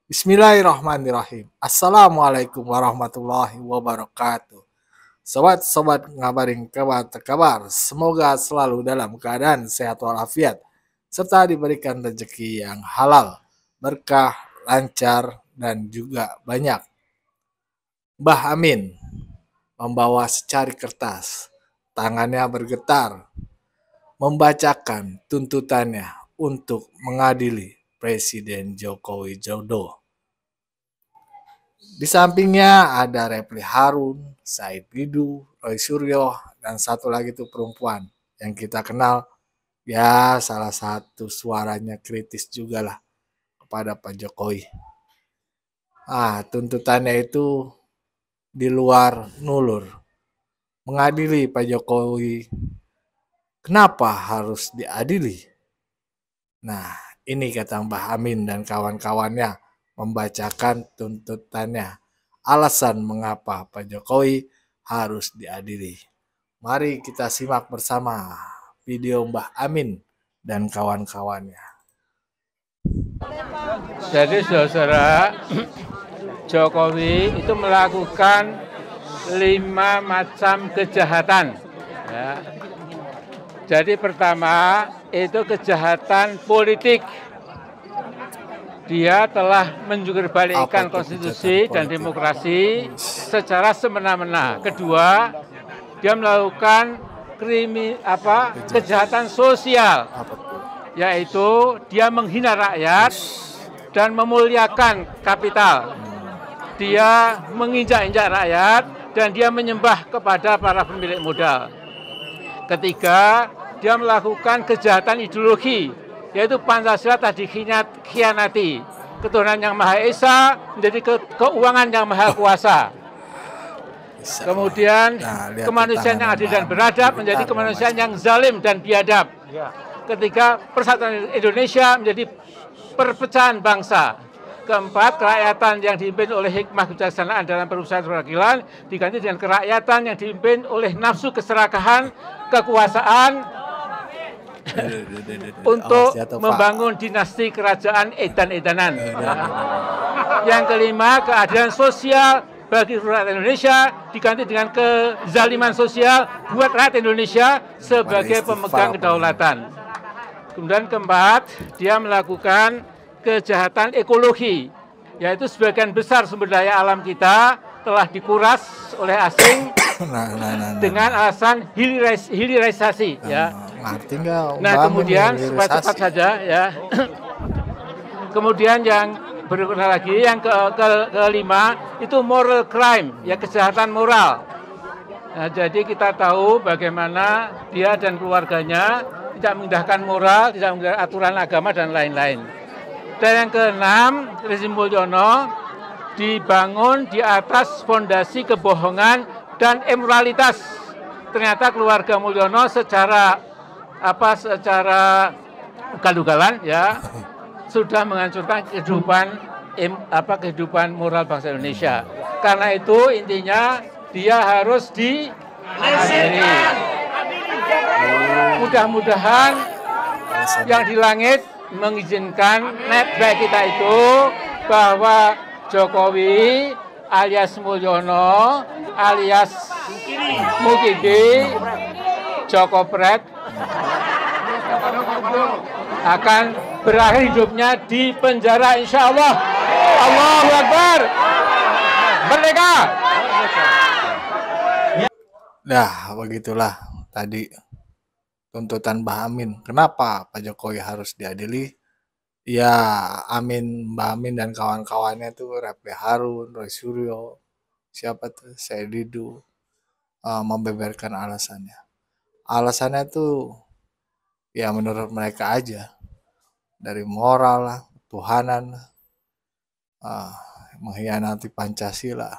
Bismillahirrahmanirrahim. Assalamualaikum warahmatullahi wabarakatuh. Sobat-sobat ngabarin kabar. Semoga selalu dalam keadaan sehat walafiat serta diberikan rezeki yang halal, berkah, lancar, dan juga banyak. Mbah Amin membawa secari kertas, tangannya bergetar, membacakan tuntutannya untuk mengadili Presiden Joko Widodo. Di sampingnya ada Refli Harun, Said Didu, Roy Suryo, dan satu lagi tuh perempuan yang kita kenal, ya salah satu suaranya kritis juga lah kepada Pak Jokowi. Tuntutannya itu di luar nulur. Mengadili Pak Jokowi, kenapa harus diadili? Nah, ini kata Mbah Amin dan kawan-kawannya membacakan tuntutannya. Alasan mengapa Pak Jokowi harus diadili. Mari kita simak bersama video Mbah Amin dan kawan-kawannya. Jadi saudara, Jokowi itu melakukan 5 macam kejahatan. Ya. Jadi pertama itu kejahatan politik. Dia telah menjurbalikkan konstitusi dan demokrasi secara semena-mena. Kedua, dia melakukan kejahatan sosial, yaitu dia menghina rakyat dan memuliakan kapital. Dia menginjak-injak rakyat dan dia menyembah kepada para pemilik modal. Ketiga, dia melakukan kejahatan ideologi, yaitu Pancasila tadi dikhianati. Ketuhanan yang Maha Esa menjadi keuangan yang Maha Kuasa. Kemudian kemanusiaan yang adil dan beradab menjadi kemanusiaan yang zalim dan biadab. Ketiga, persatuan Indonesia menjadi perpecahan bangsa. Keempat, kerakyatan yang dipimpin oleh hikmah kebijaksanaan dalam perusahaan perwakilan diganti dengan kerakyatan yang dipimpin oleh nafsu keserakahan, kekuasaan untuk membangun dinasti kerajaan edan-edanan. Yang kelima, keadilan sosial bagi rakyat Indonesia diganti dengan kezaliman sosial buat rakyat Indonesia sebagai pemegang kedaulatan. Kemudian keempat, dia melakukan kejahatan ekologi, yaitu sebagian besar sumber daya alam kita telah dikuras oleh asing dengan alasan hilirisasi. Ya. Nah, kemudian cepat-cepat saja ya. Kemudian yang berikutnya lagi, yang kelima itu moral crime, ya kejahatan moral. Nah, jadi kita tahu bagaimana dia dan keluarganya tidak mengindahkan moral, tidak mengindahkan aturan agama dan lain-lain. Dan yang keenam, rezim Mulyono dibangun di atas fondasi kebohongan dan immoralitas. Ternyata keluarga Mulyono secara ugal-ugalan ya sudah menghancurkan kehidupan moral bangsa Indonesia. Karena itu intinya dia harus diadili. Mudah-mudahan yang di langit mengizinkan baik kita itu bahwa Jokowi alias Mulyono alias Mukidi Jokopret akan berakhir hidupnya di penjara, insya Allah. Allahu Akbar. Merdeka. Nah, begitulah tadi tuntutan Mbah Amin. Kenapa Pak Jokowi harus diadili? Ya, Mbah Amin dan kawan-kawannya tuh Refli Harun, Roy Suryo, siapa tuh, Said Didu, membeberkan alasannya. Alasannya tuh ya menurut mereka aja, dari moral lah, ketuhanan lah, mengkhianati Pancasila.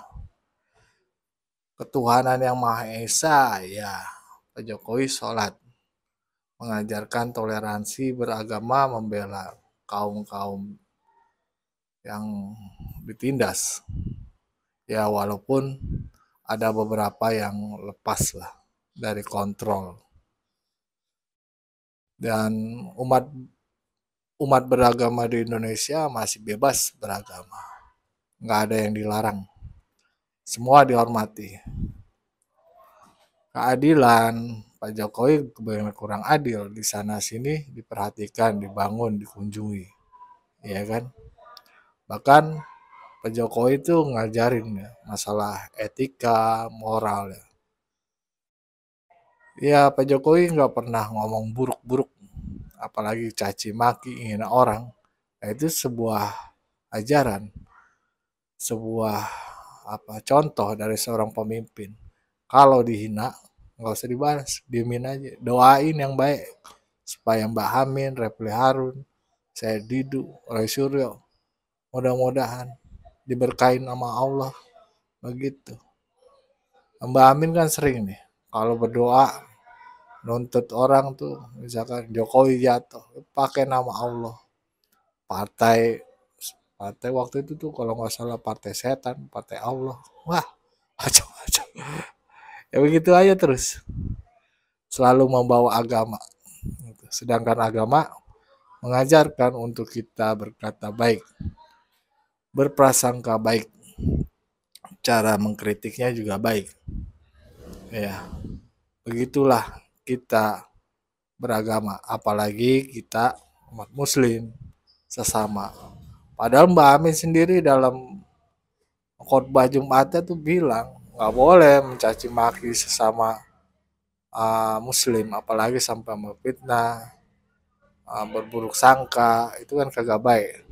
Ketuhanan yang Maha Esa, ya Pak Jokowi sholat, mengajarkan toleransi beragama, membela kaum-kaum yang ditindas. Ya walaupun ada beberapa yang lepas lah dari kontrol. Dan umat beragama di Indonesia masih bebas beragama, nggak ada yang dilarang, semua dihormati. Keadilan, Pak Jokowi kebanyakan kurang adil, di sana sini diperhatikan, dibangun, dikunjungi, ya kan? Bahkan Pak Jokowi itu ngajarin ya, masalah etika, moral ya. Ya Pak Jokowi nggak pernah ngomong buruk-buruk, apalagi caci maki, hina orang. Nah, itu sebuah ajaran, sebuah contoh dari seorang pemimpin. Kalau dihina nggak usah dibalas, diemin aja, doain yang baik supaya Mbak Amin, Refli Harun, saya Didu, Roy Suryo, mudah-mudahan diberkahin sama Allah begitu. Mbak Amin kan sering nih kalau berdoa nuntut orang tuh, misalkan Jokowi jatuh, pakai nama Allah. Partai partai waktu itu tuh kalau nggak salah partai setan, partai Allah. Wah, macam-macam. Ya begitu aja terus. Selalu membawa agama. Sedangkan agama mengajarkan untuk kita berkata baik, berprasangka baik, cara mengkritiknya juga baik. Ya, begitulah kita beragama, apalagi kita umat muslim sesama. Padahal Mbak Amin sendiri dalam khotbah Jumatnya tuh bilang nggak boleh mencaci maki sesama muslim, apalagi sampai memfitnah, berburuk sangka, itu kan kagak baik.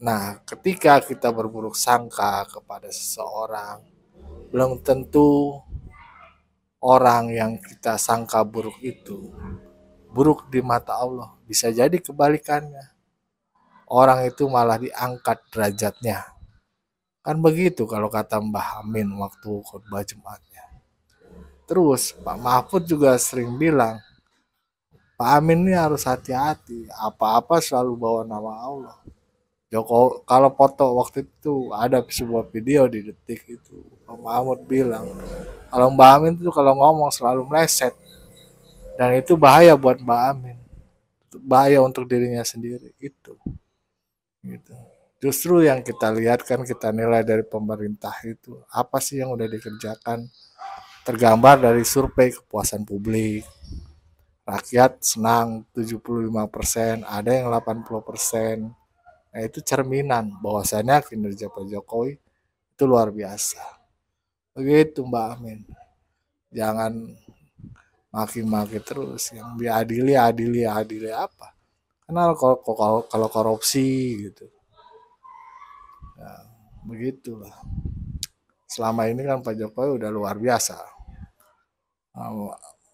Nah, ketika kita berburuk sangka kepada seseorang, belum tentu orang yang kita sangka buruk itu buruk di mata Allah. Bisa jadi kebalikannya. Orang itu malah diangkat derajatnya. Kan begitu kalau kata Mbah Amin waktu khutbah Jumatnya. Terus Pak Mahfud juga sering bilang, Pak Amin ini harus hati-hati. Apa-apa selalu bawa nama Allah. Joko, kalau foto waktu itu ada sebuah video di detik itu, Pak Mahfud bilang, kalau Mbak Amin itu kalau ngomong selalu meleset. Dan itu bahaya buat Mbak Amin. Bahaya untuk dirinya sendiri. Itu. Gitu. Justru yang kita lihat kan, kita nilai dari pemerintah itu, apa sih yang udah dikerjakan, tergambar dari survei kepuasan publik. Rakyat senang 75%, ada yang 80%. Nah, itu cerminan bahwasannya kinerja Pak Jokowi itu luar biasa. Begitu Mbak Amin. Jangan maki-maki terus, yang diadili apa? Karena kalau korupsi gitu. Ya, begitulah. Selama ini kan Pak Jokowi udah luar biasa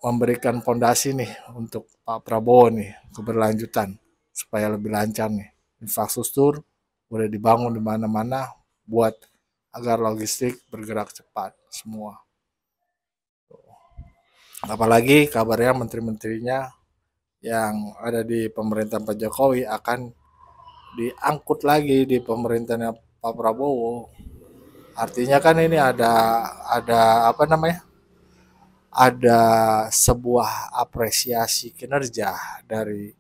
memberikan fondasi nih untuk Pak Prabowo nih, keberlanjutan supaya lebih lancar nih. Infrastruktur udah dibangun di mana-mana buat agar logistik bergerak cepat semua. Apalagi kabarnya menteri-menterinya yang ada di pemerintahan Pak Jokowi akan diangkut lagi di pemerintahan Pak Prabowo. Artinya kan ini ada apa namanya? Ada sebuah apresiasi kinerja dari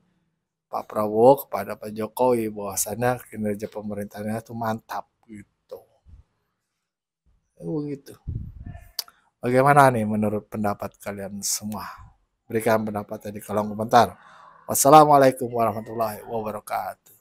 Pak Prabowo kepada Pak Jokowi, bahwasannya kinerja pemerintahnya itu mantap gitu. Begitu. Bagaimana nih menurut pendapat kalian semua? Berikan pendapat di kolom komentar. Wassalamualaikum warahmatullahi wabarakatuh.